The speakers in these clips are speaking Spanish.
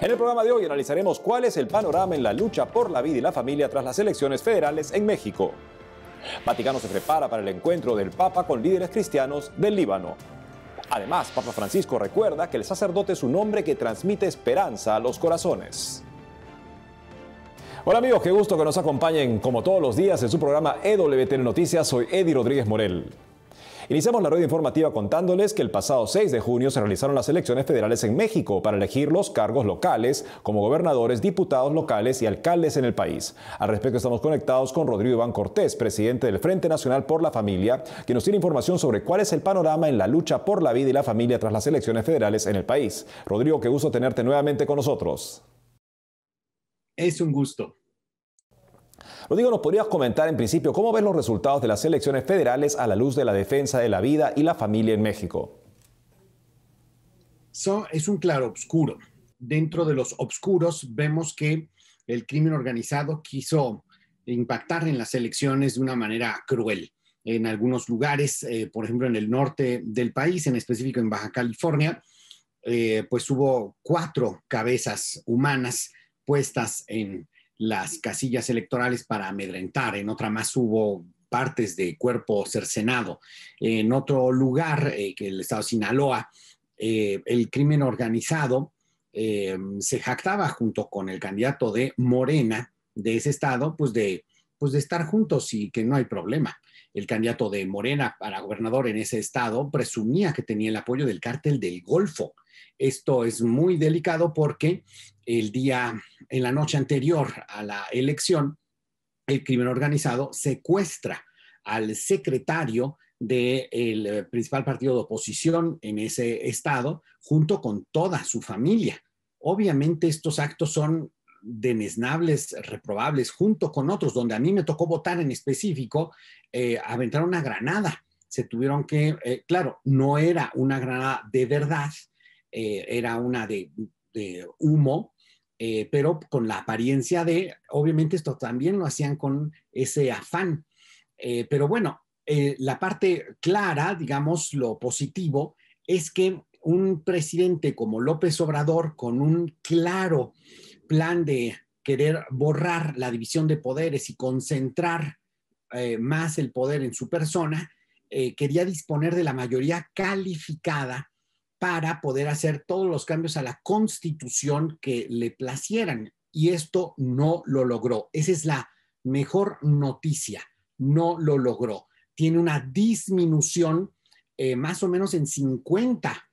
En el programa de hoy analizaremos cuál es el panorama en la lucha por la vida y la familia tras las elecciones federales en México. Vaticano se prepara para el encuentro del Papa con líderes cristianos del Líbano. Además, Papa Francisco recuerda que el sacerdote es un hombre que transmite esperanza a los corazones. Hola amigos, qué gusto que nos acompañen como todos los días en su programa EWTN Noticias. Soy Eddie Rodríguez Morel. Iniciamos la rueda informativa contándoles que el pasado 6 de junio se realizaron las elecciones federales en México para elegir los cargos locales como gobernadores, diputados locales y alcaldes en el país. Al respecto estamos conectados con Rodrigo Iván Cortés, presidente del Frente Nacional por la Familia, quien nos tiene información sobre cuál es el panorama en la lucha por la vida y la familia tras las elecciones federales en el país. Rodrigo, qué gusto tenerte nuevamente con nosotros. Es un gusto. Rodrigo, ¿nos podrías comentar en principio cómo ves los resultados de las elecciones federales a la luz de la defensa de la vida y la familia en México? Es un claroscuro. Dentro de los oscuros vemos que el crimen organizado quiso impactar en las elecciones de una manera cruel. En algunos lugares, por ejemplo en el norte del país, en específico en Baja California, pues hubo 4 cabezas humanas puestas en las casillas electorales para amedrentar. En otra más hubo partes de cuerpo cercenado. En otro lugar, que el estado de Sinaloa, el crimen organizado se jactaba junto con el candidato de Morena de ese estado, pues de estar juntos y que no hay problema. El candidato de Morena para gobernador en ese estado presumía que tenía el apoyo del cártel del Golfo. Esto es muy delicado porque en la noche anterior a la elección, el crimen organizado secuestra al secretario del principal partido de oposición en ese estado, junto con toda su familia. Obviamente estos actos son deneznables, reprobables, junto con otros, donde a mí me tocó votar en específico, aventaron una granada. Se tuvieron que, claro, no era una granada de verdad, era una de humo, pero con la apariencia de, obviamente esto también lo hacían con ese afán. Pero bueno, la parte clara, digamos, lo positivo, es que un presidente como López Obrador, con un claro plan de querer borrar la división de poderes y concentrar más el poder en su persona, quería disponer de la mayoría calificada para poder hacer todos los cambios a la Constitución que le placieran. Y esto no lo logró. Esa es la mejor noticia. No lo logró. Tiene una disminución más o menos en 50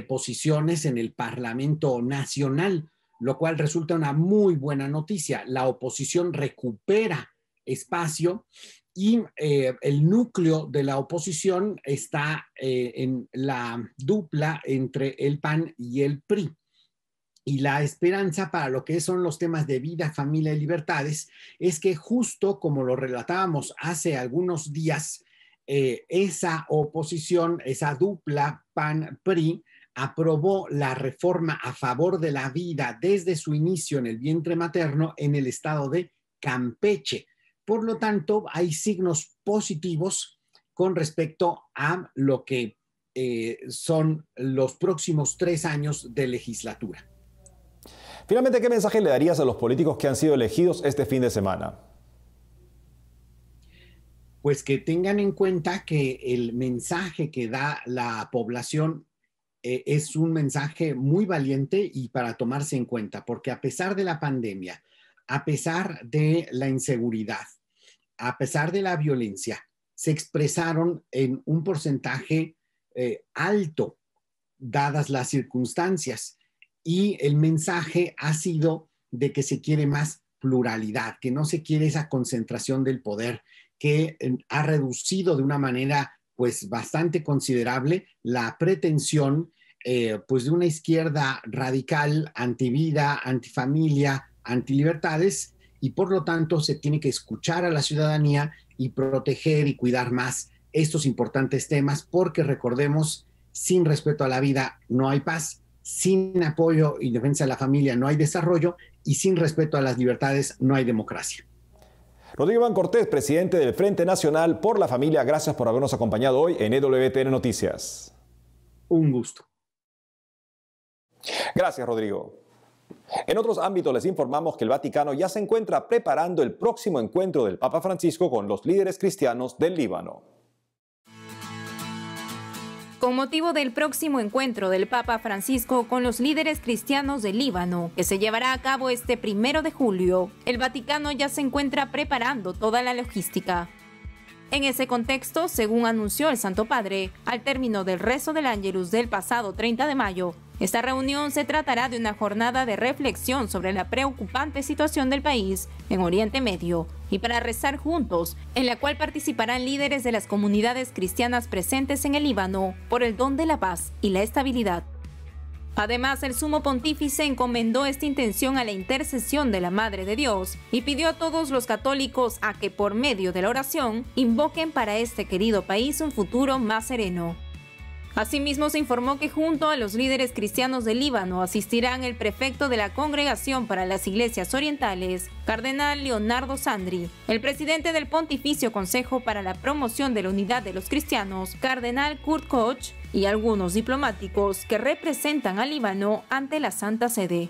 posiciones en el Parlamento Nacional, lo cual resulta una muy buena noticia. La oposición recupera espacio y el núcleo de la oposición está en la dupla entre el PAN y el PRI. Y la esperanza para lo que son los temas de vida, familia y libertades es que justo como lo relatábamos hace algunos días, esa oposición, esa dupla PAN-PRI, aprobó la reforma a favor de la vida desde su inicio en el vientre materno en el estado de Campeche. Por lo tanto, hay signos positivos con respecto a lo que son los próximos 3 años de legislatura. Finalmente, ¿qué mensaje le darías a los políticos que han sido elegidos este fin de semana? Pues que tengan en cuenta que el mensaje que da la población es un mensaje muy valiente y para tomarse en cuenta, porque a pesar de la pandemia, a pesar de la inseguridad, a pesar de la violencia, se expresaron en un porcentaje alto, dadas las circunstancias. Y el mensaje ha sido de que se quiere más pluralidad, que no se quiere esa concentración del poder, que ha reducido de una manera pues bastante considerable la pretensión pues de una izquierda radical, antivida, antifamilia, antilibertades, y por lo tanto se tiene que escuchar a la ciudadanía y proteger y cuidar más estos importantes temas, porque recordemos, sin respeto a la vida no hay paz, sin apoyo y defensa de la familia no hay desarrollo, y sin respeto a las libertades no hay democracia. Rodrigo Iván Cortés, presidente del Frente Nacional por la Familia, gracias por habernos acompañado hoy en EWTN Noticias. Un gusto. Gracias, Rodrigo. En otros ámbitos les informamos que el Vaticano ya se encuentra preparando el próximo encuentro del Papa Francisco con los líderes cristianos del Líbano. Con motivo del próximo encuentro del Papa Francisco con los líderes cristianos del Líbano, que se llevará a cabo este 1 de julio, el Vaticano ya se encuentra preparando toda la logística. En ese contexto, según anunció el Santo Padre, al término del rezo del Ángelus del pasado 30 de mayo, esta reunión se tratará de una jornada de reflexión sobre la preocupante situación del país en Oriente Medio y para rezar juntos, en la cual participarán líderes de las comunidades cristianas presentes en el Líbano por el don de la paz y la estabilidad. Además, el Sumo Pontífice encomendó esta intención a la intercesión de la Madre de Dios y pidió a todos los católicos a que por medio de la oración invoquen para este querido país un futuro más sereno. Asimismo, se informó que junto a los líderes cristianos del Líbano asistirán el prefecto de la Congregación para las Iglesias Orientales, Cardenal Leonardo Sandri, el presidente del Pontificio Consejo para la Promoción de la Unidad de los Cristianos, Cardenal Kurt Koch, y algunos diplomáticos que representan al Líbano ante la Santa Sede.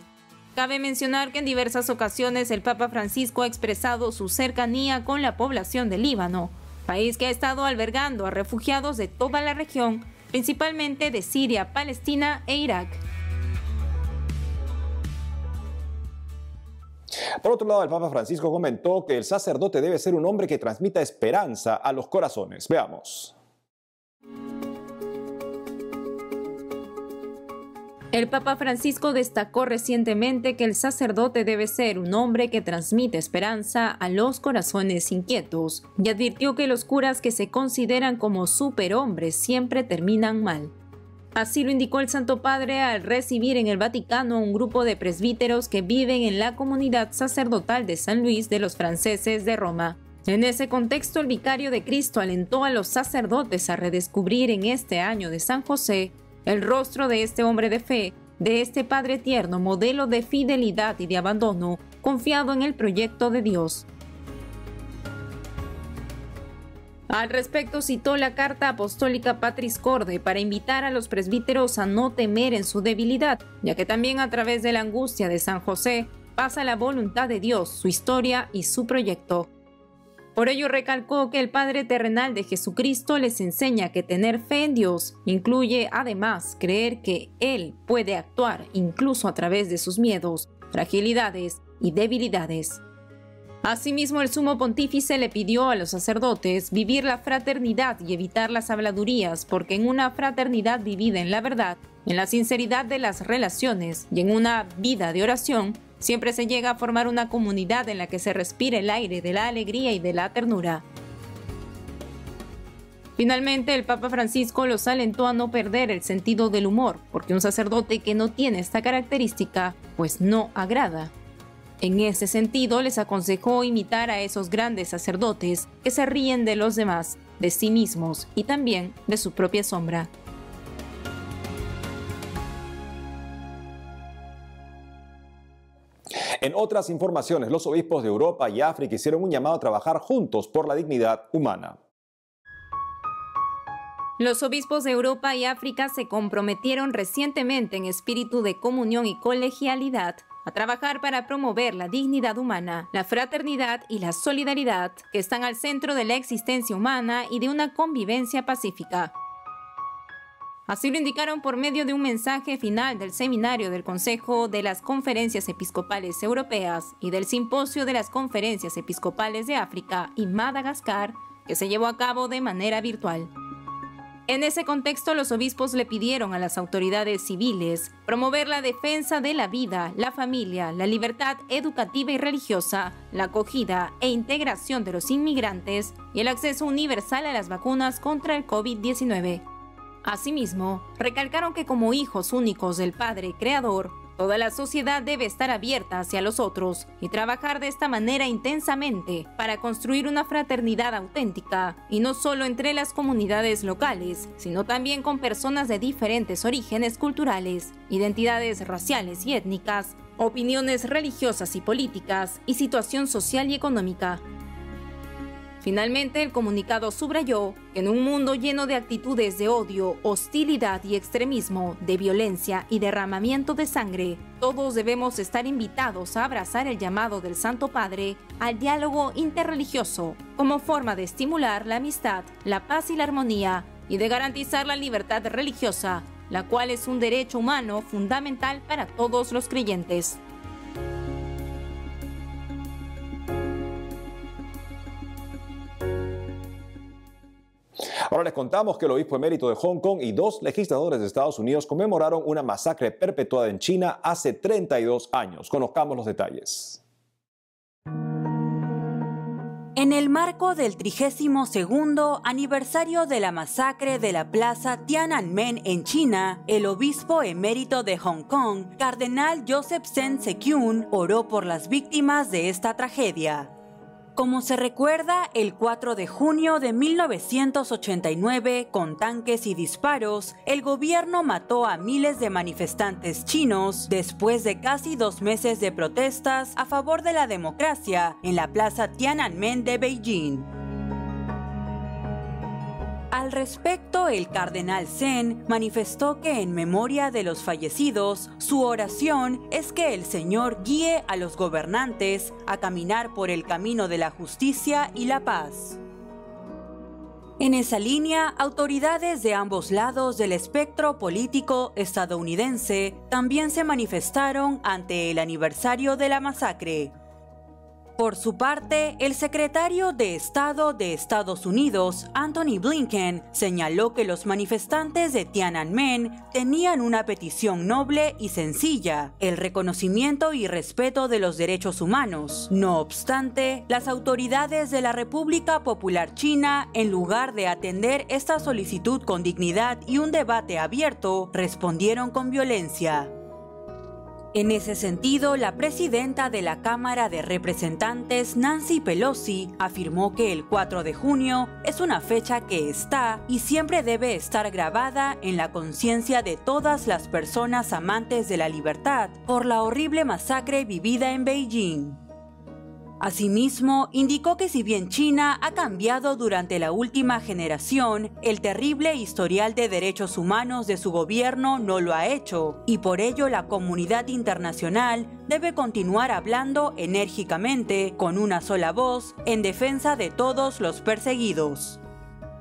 Cabe mencionar que en diversas ocasiones el Papa Francisco ha expresado su cercanía con la población del Líbano, país que ha estado albergando a refugiados de toda la región, principalmente de Siria, Palestina e Irak. Por otro lado, el Papa Francisco comentó que el sacerdote debe ser un hombre que transmita esperanza a los corazones. Veamos. El Papa Francisco destacó recientemente que el sacerdote debe ser un hombre que transmite esperanza a los corazones inquietos y advirtió que los curas que se consideran como superhombres siempre terminan mal. Así lo indicó el Santo Padre al recibir en el Vaticano a un grupo de presbíteros que viven en la comunidad sacerdotal de San Luis de los Franceses de Roma. En ese contexto, el vicario de Cristo alentó a los sacerdotes a redescubrir en este año de San José el rostro de este hombre de fe, de este Padre tierno, modelo de fidelidad y de abandono, confiado en el proyecto de Dios. Al respecto, citó la carta apostólica Patris Corde para invitar a los presbíteros a no temer en su debilidad, ya que también a través de la angustia de San José pasa la voluntad de Dios, su historia y su proyecto. Por ello recalcó que el Padre terrenal de Jesucristo les enseña que tener fe en Dios incluye además creer que Él puede actuar incluso a través de sus miedos, fragilidades y debilidades. Asimismo, el Sumo Pontífice le pidió a los sacerdotes vivir la fraternidad y evitar las habladurías, porque en una fraternidad vivida en la verdad, en la sinceridad de las relaciones y en una vida de oración, siempre se llega a formar una comunidad en la que se respira el aire de la alegría y de la ternura. Finalmente, el Papa Francisco los alentó a no perder el sentido del humor, porque un sacerdote que no tiene esta característica, pues no agrada. En ese sentido, les aconsejó imitar a esos grandes sacerdotes que se ríen de los demás, de sí mismos y también de su propia sombra. En otras informaciones, los obispos de Europa y África hicieron un llamado a trabajar juntos por la dignidad humana. Los obispos de Europa y África se comprometieron recientemente en espíritu de comunión y colegialidad a trabajar para promover la dignidad humana, la fraternidad y la solidaridad que están al centro de la existencia humana y de una convivencia pacífica. Así lo indicaron por medio de un mensaje final del seminario del Consejo de las Conferencias Episcopales Europeas y del Simposio de las Conferencias Episcopales de África y Madagascar, que se llevó a cabo de manera virtual. En ese contexto, los obispos le pidieron a las autoridades civiles promover la defensa de la vida, la familia, la libertad educativa y religiosa, la acogida e integración de los inmigrantes y el acceso universal a las vacunas contra el COVID-19. Asimismo, recalcaron que como hijos únicos del Padre Creador, toda la sociedad debe estar abierta hacia los otros y trabajar de esta manera intensamente para construir una fraternidad auténtica, y no solo entre las comunidades locales, sino también con personas de diferentes orígenes culturales, identidades raciales y étnicas, opiniones religiosas y políticas y situación social y económica. Finalmente, el comunicado subrayó que en un mundo lleno de actitudes de odio, hostilidad y extremismo, de violencia y derramamiento de sangre, todos debemos estar invitados a abrazar el llamado del Santo Padre al diálogo interreligioso como forma de estimular la amistad, la paz y la armonía y de garantizar la libertad religiosa, la cual es un derecho humano fundamental para todos los creyentes. Ahora les contamos que el obispo emérito de Hong Kong y 2 legisladores de Estados Unidos conmemoraron una masacre perpetuada en China hace 32 años. Conozcamos los detalles. En el marco del 32º aniversario de la masacre de la plaza Tiananmen en China, el obispo emérito de Hong Kong, cardenal Joseph Sen Se-kyun, oró por las víctimas de esta tragedia. Como se recuerda, el 4 de junio de 1989, con tanques y disparos, el gobierno mató a miles de manifestantes chinos después de casi 2 meses de protestas a favor de la democracia en la plaza Tiananmen de Beijing. Al respecto, el cardenal Sen manifestó que en memoria de los fallecidos, su oración es que el Señor guíe a los gobernantes a caminar por el camino de la justicia y la paz. En esa línea, autoridades de ambos lados del espectro político estadounidense también se manifestaron ante el aniversario de la masacre. Por su parte, el secretario de Estado de Estados Unidos, Antony Blinken, señaló que los manifestantes de Tiananmen tenían una petición noble y sencilla: el reconocimiento y respeto de los derechos humanos. No obstante, las autoridades de la República Popular China, en lugar de atender esta solicitud con dignidad y un debate abierto, respondieron con violencia. En ese sentido, la presidenta de la Cámara de Representantes, Nancy Pelosi, afirmó que el 4 de junio es una fecha que está y siempre debe estar grabada en la conciencia de todas las personas amantes de la libertad por la horrible masacre vivida en Beijing. Asimismo, indicó que si bien China ha cambiado durante la última generación, el terrible historial de derechos humanos de su gobierno no lo ha hecho, y por ello la comunidad internacional debe continuar hablando enérgicamente, con una sola voz, en defensa de todos los perseguidos.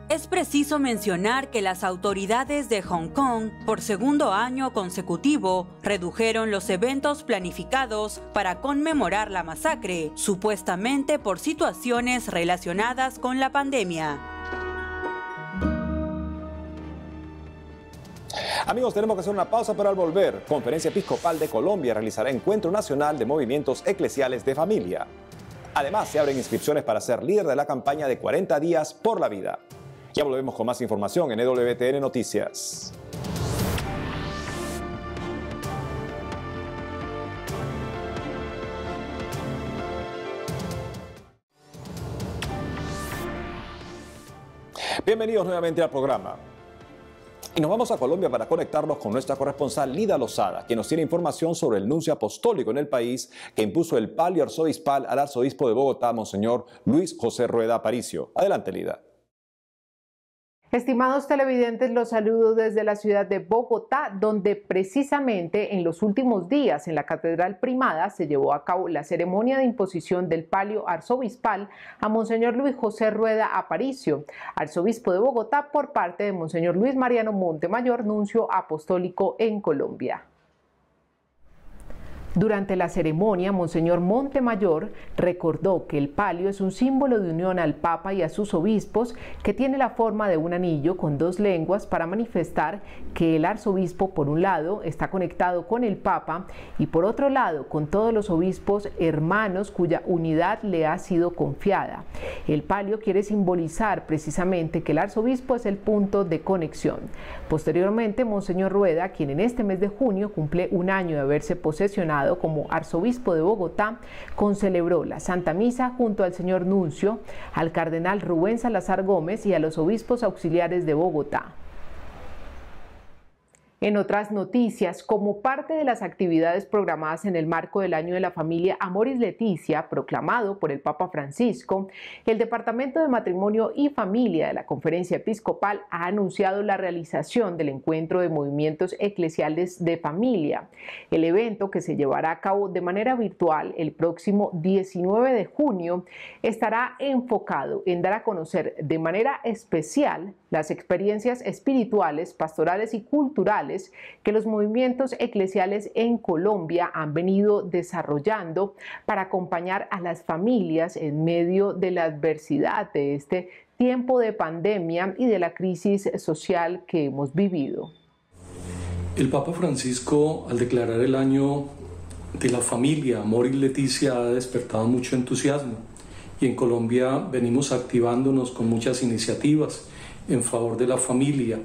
Es preciso mencionar que las autoridades de Hong Kong, por segundo año consecutivo, redujeron los eventos planificados para conmemorar la masacre, supuestamente por situaciones relacionadas con la pandemia. Amigos, tenemos que hacer una pausa, pero al volver, Conferencia Episcopal de Colombia realizará Encuentro Nacional de Movimientos Eclesiales de Familia. Además, se abren inscripciones para ser líder de la campaña de 40 días por la vida. Ya volvemos con más información en EWTN Noticias. Bienvenidos nuevamente al programa. Y nos vamos a Colombia para conectarnos con nuestra corresponsal Lida Lozada, quien nos tiene información sobre el nuncio apostólico en el país que impuso el palio arzobispal al arzobispo de Bogotá, Monseñor Luis José Rueda Aparicio. Adelante, Lida. Estimados televidentes, los saludo desde la ciudad de Bogotá, donde precisamente en los últimos días en la Catedral Primada se llevó a cabo la ceremonia de imposición del palio arzobispal a Monseñor Luis José Rueda Aparicio, arzobispo de Bogotá, por parte de Monseñor Luis Mariano Montemayor, nuncio apostólico en Colombia. Durante la ceremonia, Monseñor Montemayor recordó que el palio es un símbolo de unión al Papa y a sus obispos, que tiene la forma de un anillo con 2 lenguas para manifestar que el arzobispo, por un lado, está conectado con el Papa y por otro lado, con todos los obispos hermanos cuya unidad le ha sido confiada. El palio quiere simbolizar precisamente que el arzobispo es el punto de conexión. Posteriormente, Monseñor Rueda, quien en este mes de junio cumple un año de haberse posesionado como arzobispo de Bogotá, concelebró la Santa Misa junto al señor nuncio, al cardenal Rubén Salazar Gómez y a los obispos auxiliares de Bogotá. En otras noticias, como parte de las actividades programadas en el marco del Año de la Familia Amoris Laetitia, proclamado por el Papa Francisco, el Departamento de Matrimonio y Familia de la Conferencia Episcopal ha anunciado la realización del Encuentro de Movimientos Eclesiales de Familia. El evento, que se llevará a cabo de manera virtual el próximo 19 de junio, estará enfocado en dar a conocer de manera especial las experiencias espirituales, pastorales y culturales que los movimientos eclesiales en Colombia han venido desarrollando para acompañar a las familias en medio de la adversidad de este tiempo de pandemia y de la crisis social que hemos vivido. El Papa Francisco, al declarar el año de la familia Amoris Laetitia, ha despertado mucho entusiasmo, y en Colombia venimos activándonos con muchas iniciativas en favor de la familia.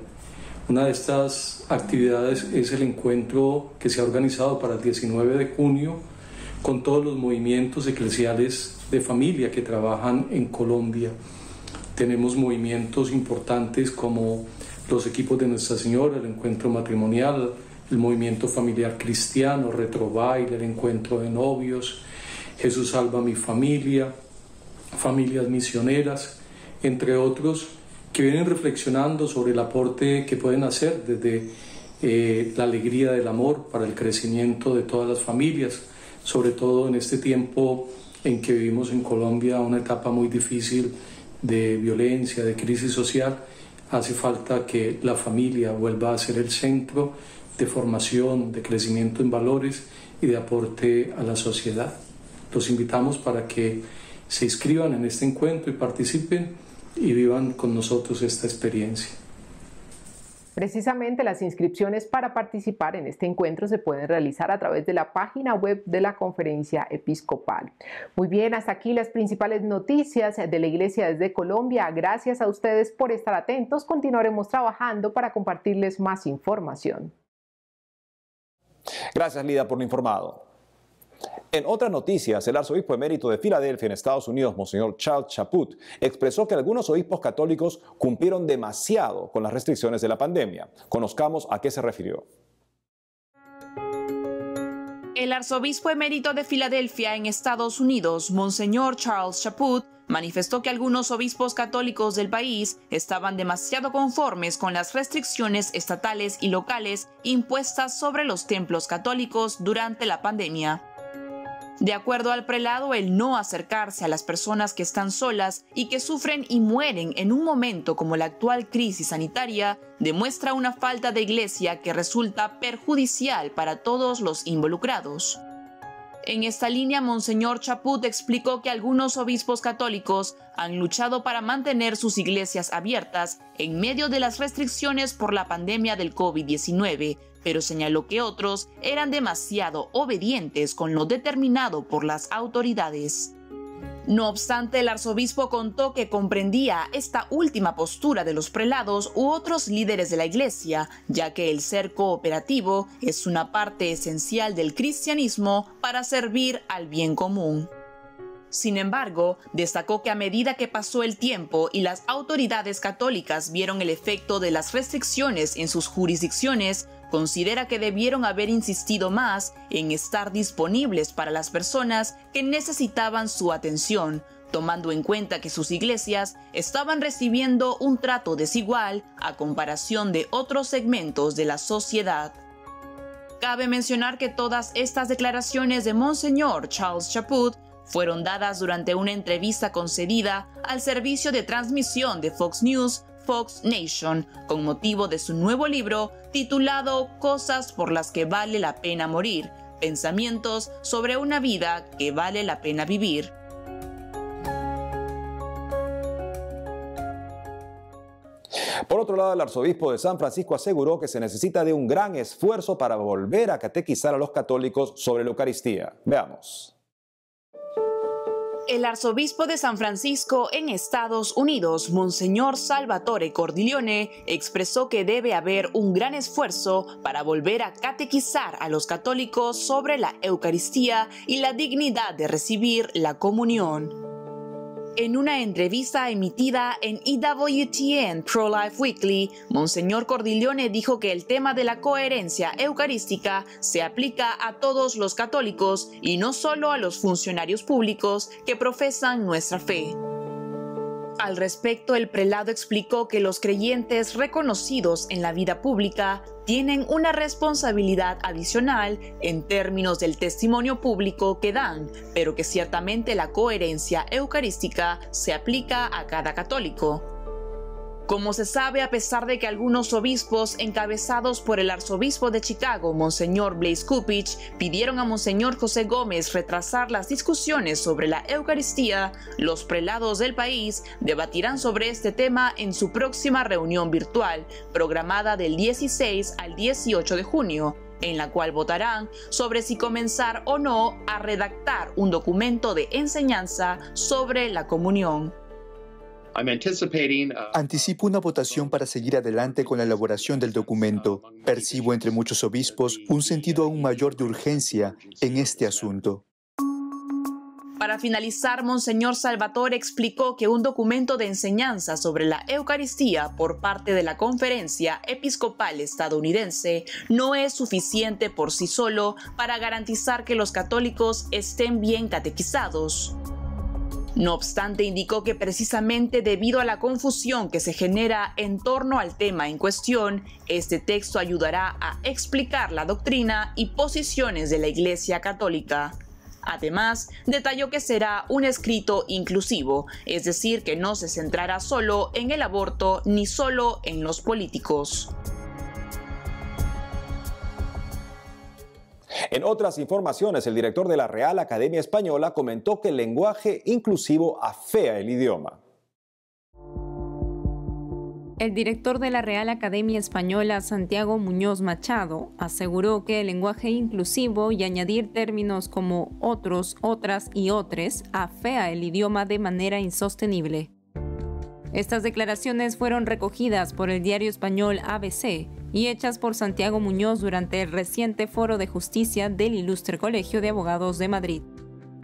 Una de estas actividades es el encuentro que se ha organizado para el 19 de junio con todos los movimientos eclesiales de familia que trabajan en Colombia. Tenemos movimientos importantes como los equipos de Nuestra Señora, el encuentro matrimonial, el movimiento familiar cristiano, Retrobaile, el encuentro de novios, Jesús salva a mi familia, familias misioneras, entre otros, que vienen reflexionando sobre el aporte que pueden hacer desde la alegría del amor para el crecimiento de todas las familias, sobre todo en este tiempo en que vivimos en Colombia una etapa muy difícil de violencia, de crisis social. Hace falta que la familia vuelva a ser el centro de formación, de crecimiento en valores y de aporte a la sociedad. Los invitamos para que se inscriban en este encuentro y participen y vivan con nosotros esta experiencia. Precisamente las inscripciones para participar en este encuentro se pueden realizar a través de la página web de la Conferencia Episcopal. Muy bien, hasta aquí las principales noticias de la Iglesia desde Colombia. Gracias a ustedes por estar atentos. Continuaremos trabajando para compartirles más información. Gracias, Lida, por lo informado. En otras noticias, el arzobispo emérito de Filadelfia, en Estados Unidos, Monseñor Charles Chaput, expresó que algunos obispos católicos cumplieron demasiado con las restricciones de la pandemia. Conozcamos a qué se refirió. El arzobispo emérito de Filadelfia, en Estados Unidos, Monseñor Charles Chaput, manifestó que algunos obispos católicos del país estaban demasiado conformes con las restricciones estatales y locales impuestas sobre los templos católicos durante la pandemia. De acuerdo al prelado, el no acercarse a las personas que están solas y que sufren y mueren en un momento como la actual crisis sanitaria demuestra una falta de iglesia que resulta perjudicial para todos los involucrados. En esta línea, Monseñor Chaput explicó que algunos obispos católicos han luchado para mantener sus iglesias abiertas en medio de las restricciones por la pandemia del COVID-19, pero señaló que otros eran demasiado obedientes con lo determinado por las autoridades. No obstante, el arzobispo contó que comprendía esta última postura de los prelados u otros líderes de la iglesia, ya que el ser cooperativo es una parte esencial del cristianismo para servir al bien común. Sin embargo, destacó que a medida que pasó el tiempo y las autoridades católicas vieron el efecto de las restricciones en sus jurisdicciones, considera que debieron haber insistido más en estar disponibles para las personas que necesitaban su atención, tomando en cuenta que sus iglesias estaban recibiendo un trato desigual a comparación de otros segmentos de la sociedad. Cabe mencionar que todas estas declaraciones de Monseñor Charles Chaput fueron dadas durante una entrevista concedida al servicio de transmisión de Fox News, Fox Nation, con motivo de su nuevo libro titulado Cosas por las que vale la pena morir, pensamientos sobre una vida que vale la pena vivir. Por otro lado, el arzobispo de San Francisco aseguró que se necesita de un gran esfuerzo para volver a catequizar a los católicos sobre la Eucaristía. Veamos. El arzobispo de San Francisco en Estados Unidos, Monseñor Salvatore Cordileone, expresó que debe haber un gran esfuerzo para volver a catequizar a los católicos sobre la Eucaristía y la dignidad de recibir la comunión. En una entrevista emitida en EWTN Pro-Life Weekly, Monseñor Cordileone dijo que el tema de la coherencia eucarística se aplica a todos los católicos y no solo a los funcionarios públicos que profesan nuestra fe. Al respecto, el prelado explicó que los creyentes reconocidos en la vida pública tienen una responsabilidad adicional en términos del testimonio público que dan, pero que ciertamente la coherencia eucarística se aplica a cada católico. Como se sabe, a pesar de que algunos obispos encabezados por el arzobispo de Chicago, Monseñor Blaise Cupich, pidieron a Monseñor José Gómez retrasar las discusiones sobre la Eucaristía, los prelados del país debatirán sobre este tema en su próxima reunión virtual, programada del 16 al 18 de junio, en la cual votarán sobre si comenzar o no a redactar un documento de enseñanza sobre la comunión. Anticipo una votación para seguir adelante con la elaboración del documento. Percibo entre muchos obispos un sentido aún mayor de urgencia en este asunto. Para finalizar, Monseñor Salvatore explicó que un documento de enseñanza sobre la Eucaristía por parte de la Conferencia Episcopal Estadounidense no es suficiente por sí solo para garantizar que los católicos estén bien catequizados. No obstante, indicó que precisamente debido a la confusión que se genera en torno al tema en cuestión, este texto ayudará a explicar la doctrina y posiciones de la Iglesia Católica. Además, detalló que será un escrito inclusivo, es decir, que no se centrará solo en el aborto ni solo en los políticos. En otras informaciones, el director de la Real Academia Española comentó que el lenguaje inclusivo afea el idioma. El director de la Real Academia Española, Santiago Muñoz Machado, aseguró que el lenguaje inclusivo y añadir términos como otros, otras y otres afea el idioma de manera insostenible. Estas declaraciones fueron recogidas por el diario español ABC y hechas por Santiago Muñoz durante el reciente Foro de Justicia del Ilustre Colegio de Abogados de Madrid.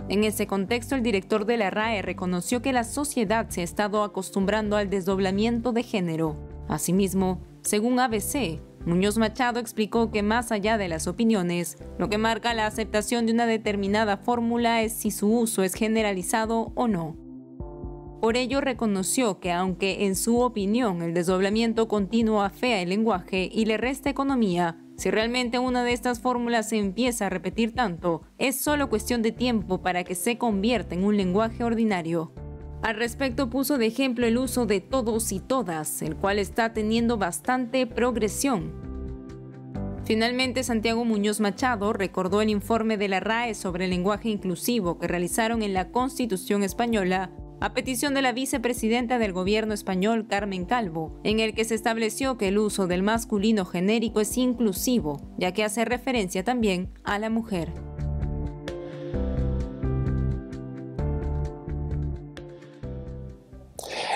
En ese contexto, el director de la RAE reconoció que la sociedad se ha estado acostumbrando al desdoblamiento de género. Asimismo, según ABC, Muñoz Machado explicó que más allá de las opiniones, lo que marca la aceptación de una determinada fórmula es si su uso es generalizado o no. Por ello, reconoció que aunque en su opinión el desdoblamiento continuo afea el lenguaje y le resta economía, si realmente una de estas fórmulas se empieza a repetir tanto, es solo cuestión de tiempo para que se convierta en un lenguaje ordinario. Al respecto, puso de ejemplo el uso de todos y todas, el cual está teniendo bastante progresión. Finalmente, Santiago Muñoz Machado recordó el informe de la RAE sobre el lenguaje inclusivo que realizaron en la Constitución española a petición de la vicepresidenta del gobierno español, Carmen Calvo, en el que se estableció que el uso del masculino genérico es inclusivo, ya que hace referencia también a la mujer.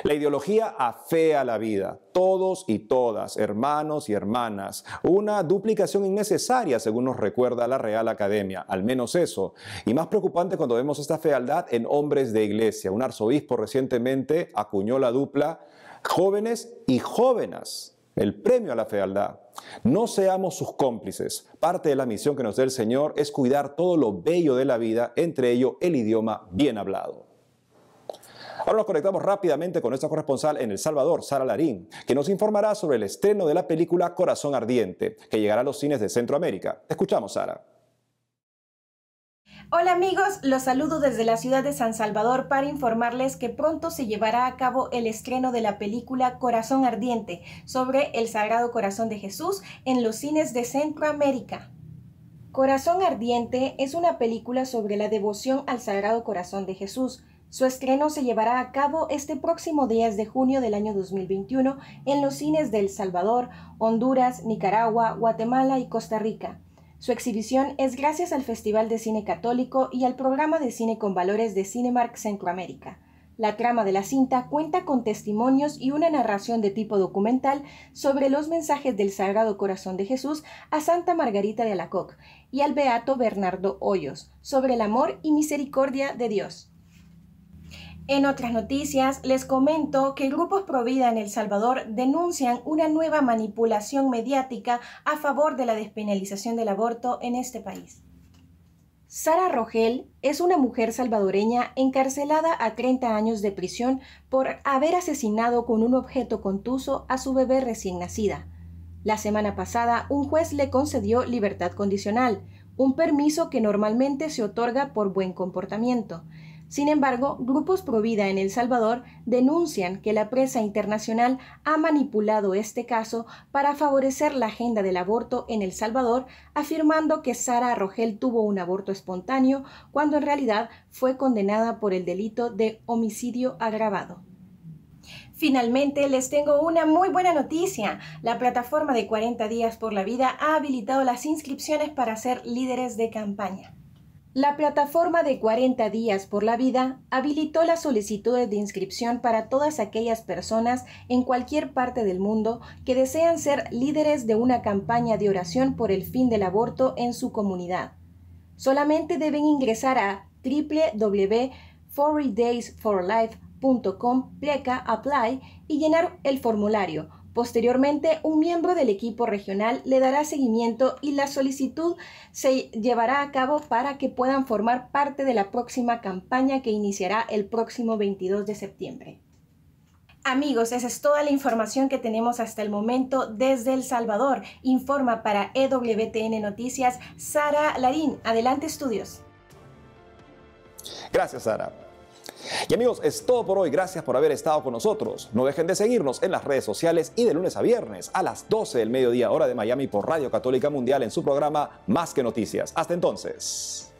La ideología afea la vida. Todos y todas, hermanos y hermanas. Una duplicación innecesaria, según nos recuerda la Real Academia. Al menos eso. Y más preocupante cuando vemos esta fealdad en hombres de iglesia. Un arzobispo recientemente acuñó la dupla jóvenes y jóvenes. El premio a la fealdad. No seamos sus cómplices. Parte de la misión que nos da el Señor es cuidar todo lo bello de la vida, entre ello el idioma bien hablado. Ahora nos conectamos rápidamente con nuestra corresponsal en El Salvador, Sara Larín, que nos informará sobre el estreno de la película Corazón Ardiente, que llegará a los cines de Centroamérica. Te escuchamos, Sara. Hola amigos, los saludo desde la ciudad de San Salvador para informarles que pronto se llevará a cabo el estreno de la película Corazón Ardiente sobre el Sagrado Corazón de Jesús en los cines de Centroamérica. Corazón Ardiente es una película sobre la devoción al Sagrado Corazón de Jesús. Su estreno se llevará a cabo este próximo 10 de junio del año 2021 en los cines de El Salvador, Honduras, Nicaragua, Guatemala y Costa Rica. Su exhibición es gracias al Festival de Cine Católico y al programa de cine con valores de Cinemark Centroamérica. La trama de la cinta cuenta con testimonios y una narración de tipo documental sobre los mensajes del Sagrado Corazón de Jesús a Santa Margarita de Alacoque y al Beato Bernardo Hoyos sobre el amor y misericordia de Dios. En otras noticias, les comento que grupos pro vida en El Salvador denuncian una nueva manipulación mediática a favor de la despenalización del aborto en este país. Sara Rogel es una mujer salvadoreña encarcelada a 30 años de prisión por haber asesinado con un objeto contuso a su bebé recién nacida. La semana pasada, un juez le concedió libertad condicional, un permiso que normalmente se otorga por buen comportamiento. Sin embargo, grupos pro vida en El Salvador denuncian que la prensa internacional ha manipulado este caso para favorecer la agenda del aborto en El Salvador, afirmando que Sara Rogel tuvo un aborto espontáneo cuando en realidad fue condenada por el delito de homicidio agravado. Finalmente, les tengo una muy buena noticia. La plataforma de 40 días por la vida ha habilitado las inscripciones para ser líderes de campaña. La plataforma de 40 días por la vida habilitó las solicitudes de inscripción para todas aquellas personas en cualquier parte del mundo que desean ser líderes de una campaña de oración por el fin del aborto en su comunidad. Solamente deben ingresar a www.40daysforlife.com/apply y llenar el formulario. Posteriormente, un miembro del equipo regional le dará seguimiento y la solicitud se llevará a cabo para que puedan formar parte de la próxima campaña que iniciará el próximo 22 de septiembre. Amigos, esa es toda la información que tenemos hasta el momento desde El Salvador. Informa para EWTN Noticias Sara Larín. Adelante, estudios. Gracias, Sara. Y amigos, es todo por hoy. Gracias por haber estado con nosotros. No dejen de seguirnos en las redes sociales y de lunes a viernes a las 12 del mediodía hora de Miami por Radio Católica Mundial en su programa Más que Noticias. Hasta entonces.